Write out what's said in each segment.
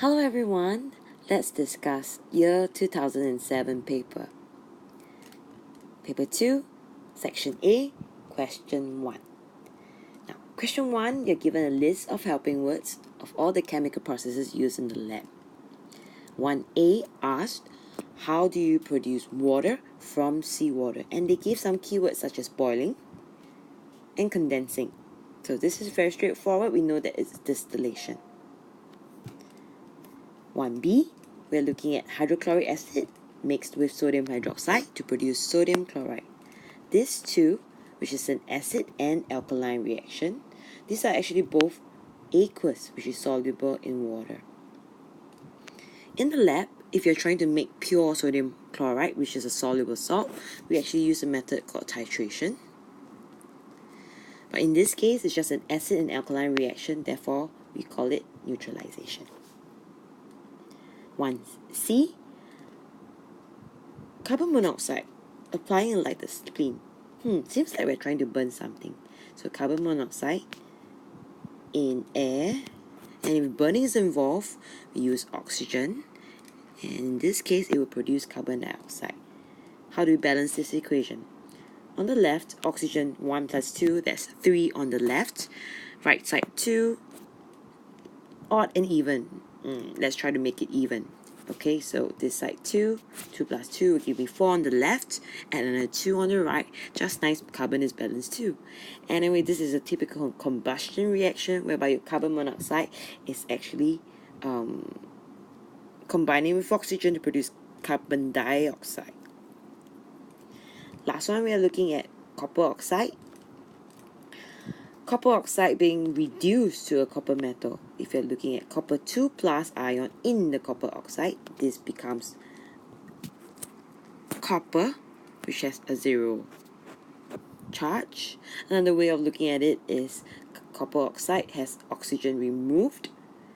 Hello everyone, let's discuss year 2007 paper. Paper 2, Section A, Question 1. Now, Question 1, you're given a list of helping words of all the chemical processes used in the lab. 1A asked, how do you produce water from seawater? And they give some keywords such as boiling and condensing. So this is very straightforward, we know that it's distillation. 1B, we're looking at hydrochloric acid mixed with sodium hydroxide to produce sodium chloride. This too, which is an acid and alkaline reaction, these are actually both aqueous, which is soluble in water. In the lab, if you're trying to make pure sodium chloride, which is a soluble salt, we actually use a method called titration. But in this case, it's just an acid and alkaline reaction, therefore we call it neutralization. 1C, carbon monoxide, applying a lighter spleen. Seems like we're trying to burn something. So carbon monoxide in air, and if burning is involved, we use oxygen, and in this case, it will produce carbon dioxide. How do we balance this equation? On the left, oxygen 1 plus 2, that's 3 on the left. Right side 2, odd and even. Let's try to make it even. Okay, so this side 2 plus 2 will give me 4 on the left, and another 2 on the right. Just nice, carbon is balanced too. Anyway, this is a typical combustion reaction whereby your carbon monoxide is actually combining with oxygen to produce carbon dioxide. Last one, we are looking at copper oxide. Copper oxide being reduced to a copper metal. If you're looking at copper 2 plus ion in the copper oxide, this becomes copper, which has a 0 charge. Another way of looking at it is copper oxide has oxygen removed,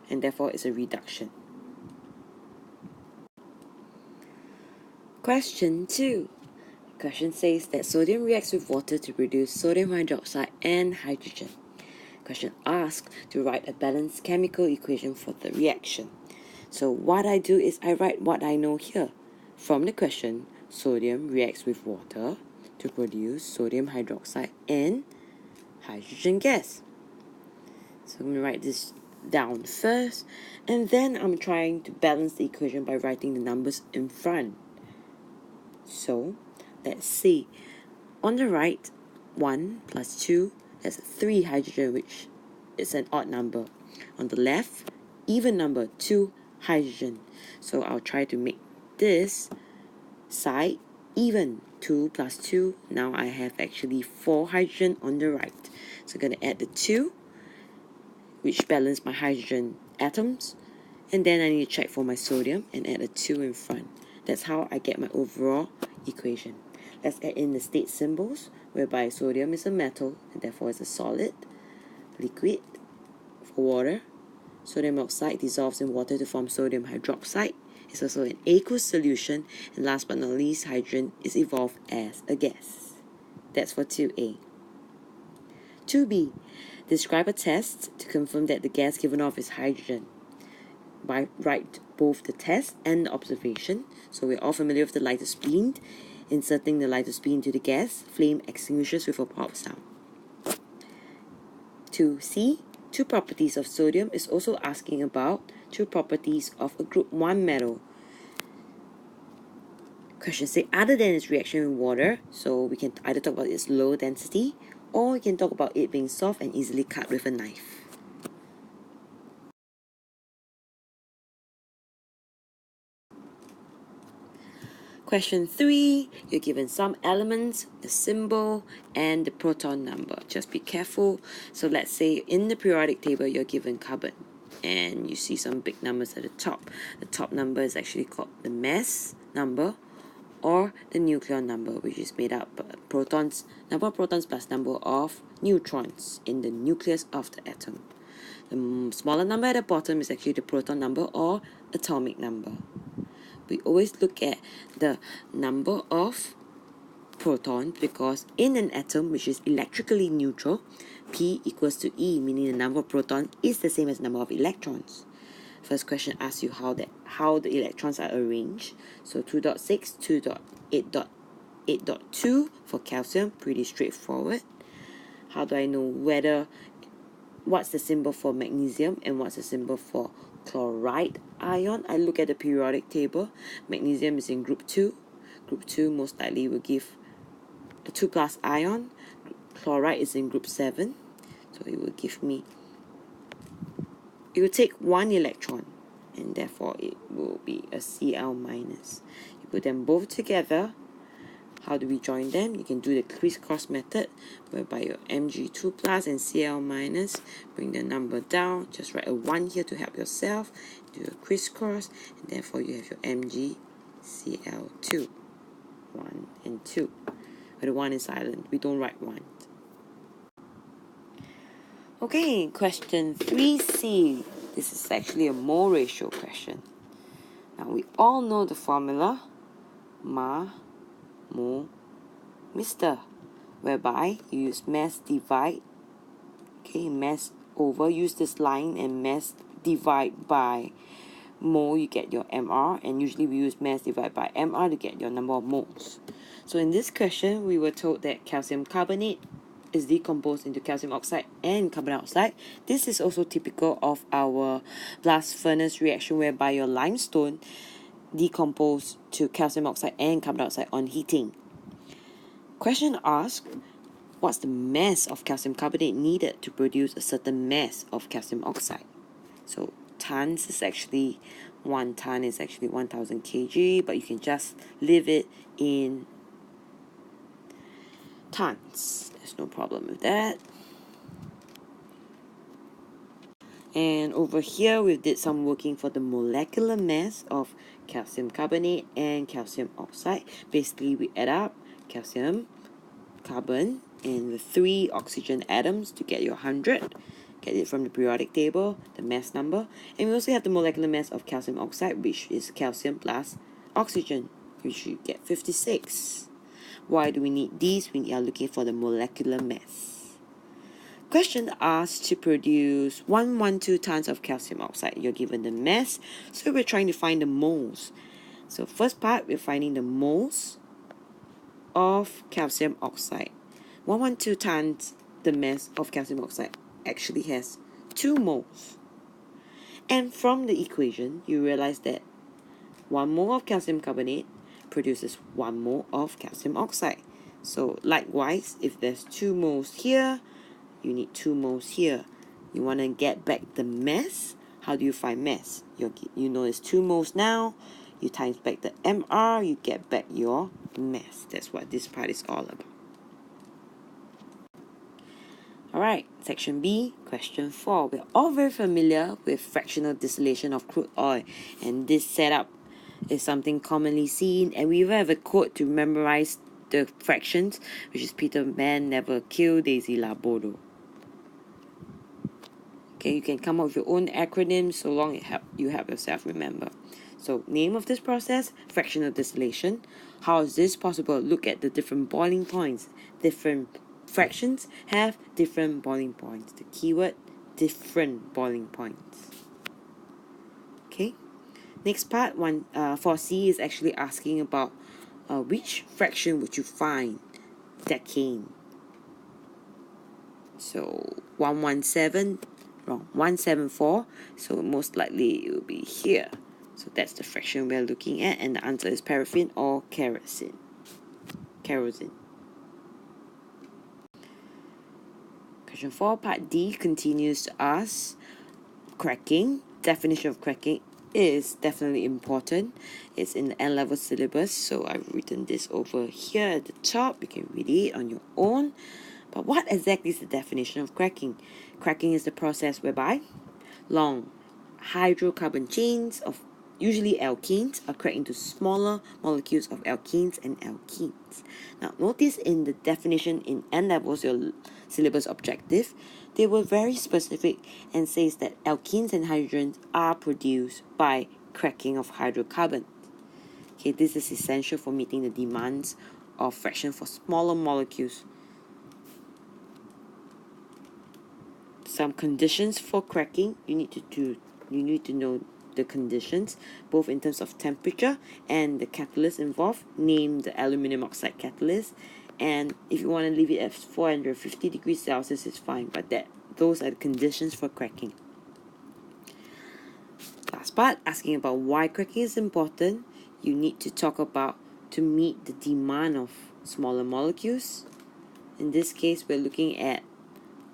and therefore it's a reduction. Question 2. Question says that sodium reacts with water to produce sodium hydroxide and hydrogen. Question asks to write a balanced chemical equation for the reaction. So what I do is I write what I know here. From the question, sodium reacts with water to produce sodium hydroxide and hydrogen gas. So I'm going to write this down first, and then I'm trying to balance the equation by writing the numbers in front. So let's see. On the right, 1 plus 2, that's 3 hydrogen, which is an odd number. On the left, even number, 2 hydrogen. So I'll try to make this side even. 2 plus 2, now I have actually 4 hydrogen on the right. So I'm going to add the 2, which balance my hydrogen atoms. And then I need to check for my sodium and add a 2 in front. That's how I get my overall equation. Let's add in the state symbols, whereby sodium is a metal and therefore it's a solid. Liquid for water. Sodium oxide dissolves in water to form sodium hydroxide. It's also an aqueous solution. And last but not least, hydrogen is evolved as a gas. That's for 2A. 2B. Describe a test to confirm that the gas given off is hydrogen. Write both the test and the observation. So we're all familiar with the lighter spleen. Inserting the lighter spleen into the gas, flame extinguishes with a pop sound. 2C, 2 properties of sodium is also asking about 2 properties of a group 1 metal. Question say, other than its reaction with water, so we can either talk about its low density, or we can talk about it being soft and easily cut with a knife. Question 3, you're given some elements, the symbol, and the proton number. Just be careful. So let's say in the periodic table, you're given carbon, and you see some big numbers at the top. The top number is actually called the mass number, or the nucleon number, which is made up of protons, number of protons plus number of neutrons in the nucleus of the atom. The smaller number at the bottom is actually the proton number or atomic number. We always look at the number of protons because in an atom which is electrically neutral, P equals to E, meaning the number of protons is the same as the number of electrons. First question asks you how the electrons are arranged. So 2.6, 2.8.8.2 for calcium, pretty straightforward. How do I know what's the symbol for magnesium and what's the symbol for chloride ion? I look at the periodic table. Magnesium is in group 2. Group 2 most likely will give a 2 plus ion. Chloride is in group 7. So it will take 1 electron, and therefore it will be a Cl minus. You put them both together. How do we join them? You can do the crisscross method, whereby your Mg2 plus and Cl minus, bring the number down, just write a 1 here to help yourself, do a crisscross, and therefore you have your MgCl2, 1 and 2. But the 1 is silent, we don't write 1. Okay, question 3C. This is actually a mole ratio question. Now we all know the formula, Ma, Mole, Mr., whereby you use mass divide, mass over, use this line, and mass divide by mole, you get your MR, and usually we use mass divide by MR to get your number of moles. So in this question, we were told that calcium carbonate is decomposed into calcium oxide and carbon dioxide. This is also typical of our blast furnace reaction, whereby your limestone decompose to calcium oxide and carbon dioxide on heating. Question asks, what's the mass of calcium carbonate needed to produce a certain mass of calcium oxide? So tons is actually 1 ton is actually 1000 kg, but you can just leave it in tons. There's no problem with that. And over here, we did some working for the molecular mass of calcium carbonate and calcium oxide. Basically, we add up calcium, carbon, and the 3 oxygen atoms to get your 100. Get it from the periodic table, the mass number. And we also have the molecular mass of calcium oxide, which is calcium plus oxygen, which you get 56. Why do we need these? We are looking for the molecular mass. Question asks to produce 112 tons of calcium oxide. You're given the mass, so we're trying to find the moles. So first part, we're finding the moles of calcium oxide. 112 tons, the mass of calcium oxide actually has 2 moles. And from the equation, you realize that 1 mole of calcium carbonate produces 1 mole of calcium oxide. So likewise, if there's 2 moles here, you need 2 moles here. You want to get back the mass. How do you find mass? You know it's 2 moles now. You times back the MR, you get back your mass. That's what this part is all about. Alright, section B, question 4. We're all very familiar with fractional distillation of crude oil, and this setup is something commonly seen, and we even have a quote to memorize the fractions, which is Peter Man never kill Daisy Labordo. Okay, you can come up with your own acronyms so long you help yourself remember. So, name of this process, fractional distillation. How is this possible? Look at the different boiling points. Different fractions have different boiling points. The keyword, different boiling points. Okay, next part, 4C is actually asking about which fraction would you find decane. So 117, wrong, 174, so most likely it will be here. So that's the fraction we're looking at, and the answer is paraffin or kerosene. Question 4, part D continues to ask cracking. Definition of cracking is definitely important. It's in the N-level syllabus, so I've written this over here at the top. You can read it on your own. But what exactly is the definition of cracking? Cracking is the process whereby long hydrocarbon chains of usually alkenes are cracked into smaller molecules of alkenes and alkenes. Now, notice in the definition in N-levels, your syllabus objective, they were very specific and says that alkenes and hydrogens are produced by cracking of hydrocarbons. Okay, this is essential for meeting the demands of fraction for smaller molecules. Some conditions for cracking, you need to you need to know the conditions, both in terms of temperature and the catalyst involved. Name the aluminum oxide catalyst, and if you want to leave it at 450 degrees Celsius, it's fine, but those are the conditions for cracking. Last part, asking about why cracking is important. You need to talk about to meet the demand of smaller molecules. In this case, we're looking at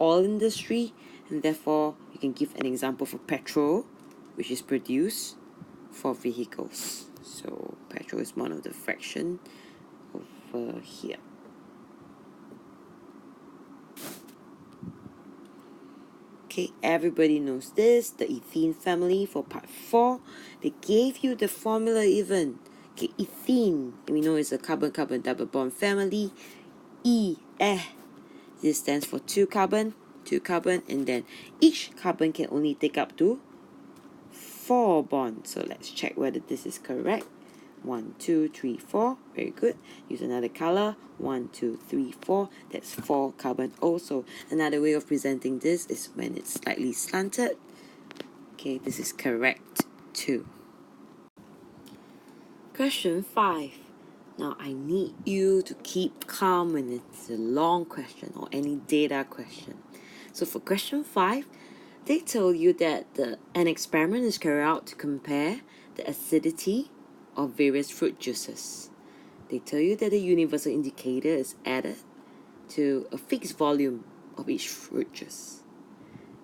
oil industry, and therefore you can give an example for petrol, which is produced for vehicles. So petrol is one of the fraction over here. Okay, everybody knows this, the ethene family for part 4. They gave you the formula even. Okay, ethene, we know it's a carbon-carbon double bond family. This stands for 2 carbon, and then each carbon can only take up to 4 bonds. So let's check whether this is correct. 1, 2, 3, 4. Very good. Use another color. 1, 2, 3, 4. That's 4 carbon also. Another way of presenting this is when it's slightly slanted. Okay, this is correct too. Question 5. Now I need you to keep calm when it's a long question or any data question. So for question 5, they tell you that an experiment is carried out to compare the acidity of various fruit juices. They tell you that the universal indicator is added to a fixed volume of each fruit juice.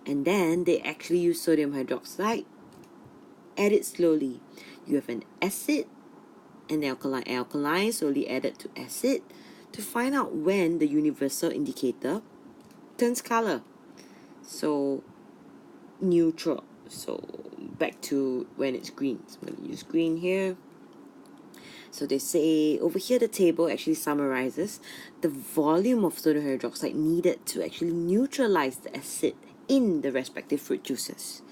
And then they actually use sodium hydroxide, add it slowly. You have an acid and alkaline slowly added to acid to find out when the universal indicator turns color. So neutral. So back to when it's green. So I'm going to use green here. So they say over here the table actually summarizes the volume of sodium hydroxide needed to actually neutralize the acid in the respective fruit juices.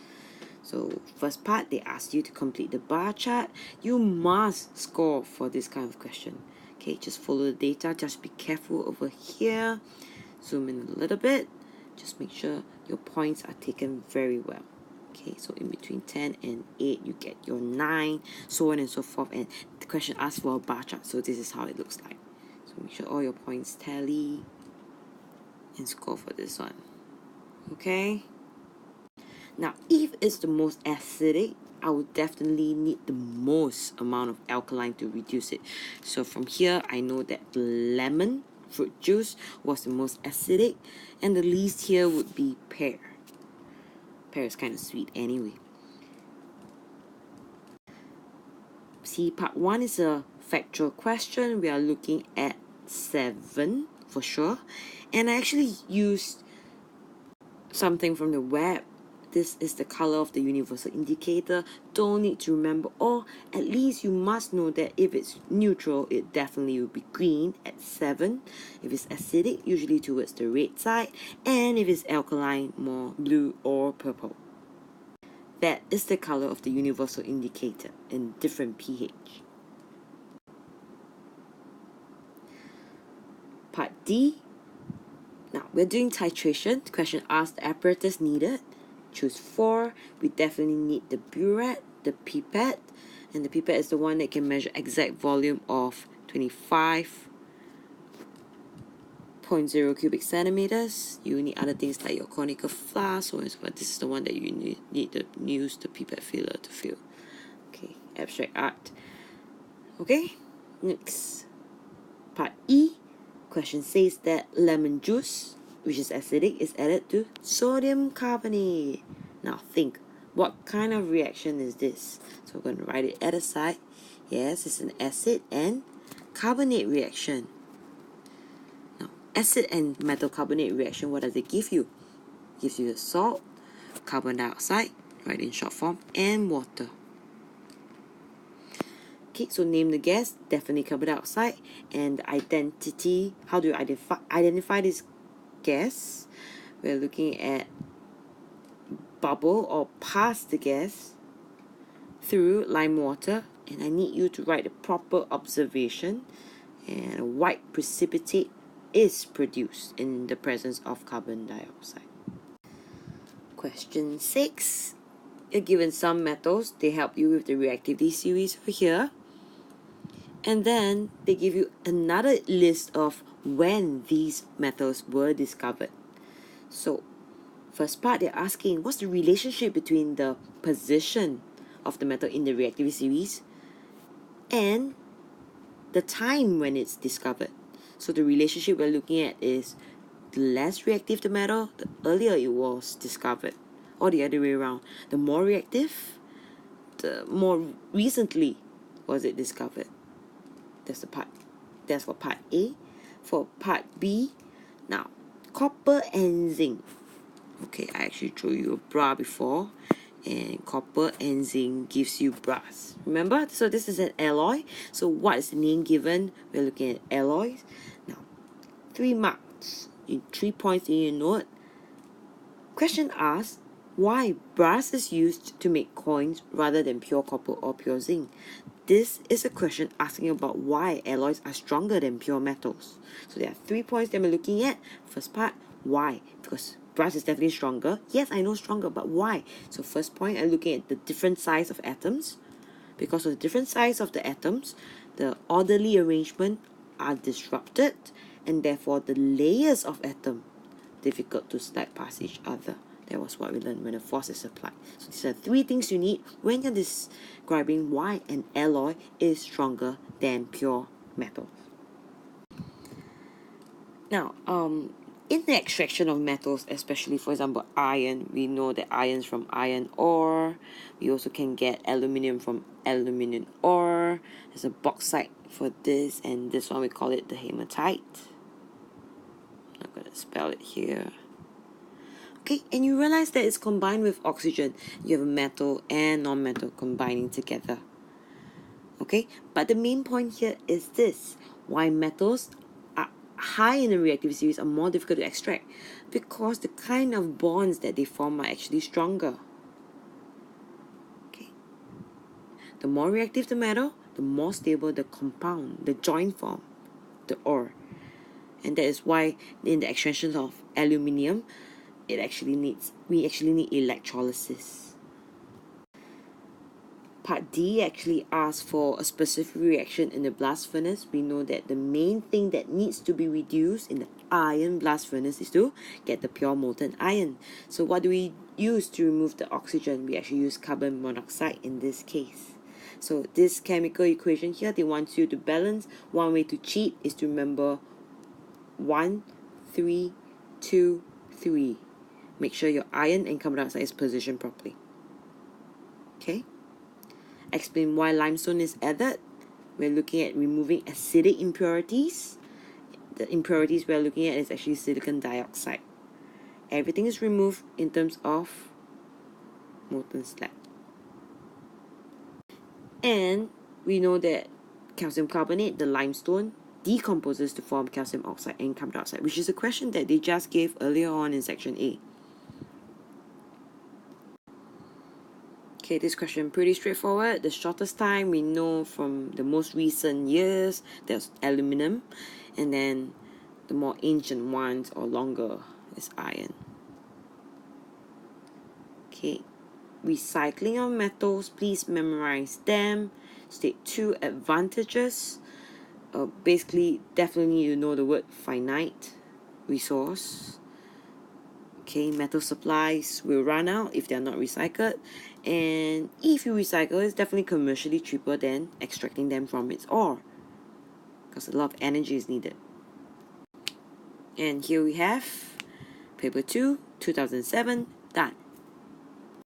So first part, they asked you to complete the bar chart. You must score for this kind of question. Okay, just follow the data. Just be careful over here. Zoom in a little bit. Just make sure your points are taken very well. Okay, so in between 10 and 8, you get your 9, so on and so forth. And the question asks for a bar chart, so this is how it looks like. So make sure all your points tally and score for this one. Okay? Now, if it's the most acidic, I would definitely need the most amount of alkaline to reduce it. So from here, I know that lemon fruit juice was the most acidic, and the least here would be pear. Pear is kind of sweet anyway. See, part 1 is a factual question. We are looking at 7 for sure. And I actually used something from the web. This is the color of the universal indicator. Don't need to remember, or at least you must know that if it's neutral, it definitely will be green at 7. If it's acidic, usually towards the red side. And if it's alkaline, more blue or purple. That is the color of the universal indicator in different pH. Part D. Now, we're doing titration. The question asks the apparatus needed. Choose 4. We definitely need the burette, the pipette, and the pipette is the one that can measure exact volume of 25.0 cubic centimeters. You need other things like your conical flask, but this is the one that you need to use the pipette filler to fill. Okay, abstract art. Okay, next. Part E. Question says that lemon juice, which is acidic, is added to sodium carbonate. Now think, what kind of reaction is this? So we're going to write it at the side. Yes, it's an acid and carbonate reaction. Now, acid and metal carbonate reaction, what does it give you? It gives you the salt, carbon dioxide, right in short form, and water. Okay, so name the gas, definitely carbon dioxide, and the identity. How do you identify this gas? We're looking at bubble or pass the gas through lime water, and I need you to write a proper observation. And a white precipitate is produced in the presence of carbon dioxide. Question 6. you're given some metals, they help you with the reactivity series over here. And then they give you another list of when these metals were discovered. So, first part, they're asking what's the relationship between the position of the metal in the reactivity series and the time when it's discovered. So the relationship we're looking at is the less reactive the metal, the earlier it was discovered, or the other way around. The more reactive, the more recently was it discovered. That's for part A. For part B, now copper and zinc. Okay, I actually showed you a bra before, and copper and zinc gives you brass. Remember? So this is an alloy. So what is the name given? We're looking at alloys. Now, 3 marks, 3 points in your note. Question asks, why brass is used to make coins rather than pure copper or pure zinc? This is a question asking about why alloys are stronger than pure metals. So there are 3 points that we're looking at. First part, why? Because brass is definitely stronger. Yes, I know stronger, but why? So first point, I'm looking at the different size of atoms. Because of the different size of the atoms, the orderly arrangement are disrupted, and therefore the layers of atom difficult to slide past each other. That was what we learned when a force is applied. So these are 3 things you need when you're describing why an alloy is stronger than pure metal. Now, in the extraction of metals, especially for example iron, we know that iron's from iron ore. We also can get aluminium from aluminium ore. There's a bauxite for this, and this one we call it the hematite. I'm not gonna spell it here. Okay, and you realize that it's combined with oxygen. You have a metal and non-metal combining together. Okay, but the main point here is this: why metals are high in the reactivity series are more difficult to extract, because the kind of bonds that they form are actually stronger. Okay, the more reactive the metal, the more stable the compound, the joint form, the ore. And that is why in the extraction of aluminium, we actually need electrolysis. Part D actually asks for a specific reaction in the blast furnace. We know that the main thing that needs to be reduced in the iron blast furnace is to get the pure molten iron. So what do we use to remove the oxygen? We actually use carbon monoxide in this case. So this chemical equation here, they want you to balance. One way to cheat is to remember 1, 3, 2, 3. Make sure your iron and carbon dioxide is positioned properly. Okay? Explain why limestone is added. We're looking at removing acidic impurities. The impurities we're looking at is actually silicon dioxide. Everything is removed in terms of molten slag. And we know that calcium carbonate, the limestone, decomposes to form calcium oxide and carbon dioxide, which is a question that they just gave earlier on in section A. Okay, this question pretty straightforward. The shortest time we know from the most recent years, there's aluminum, and then the more ancient ones or longer is iron. Okay, recycling of metals, please memorize them. State 2 advantages. Basically, definitely need to know the word finite resource. Okay, metal supplies will run out if they are not recycled, and if you recycle, it's definitely commercially cheaper than extracting them from its ore, because a lot of energy is needed. And here we have paper 2, 2007, done.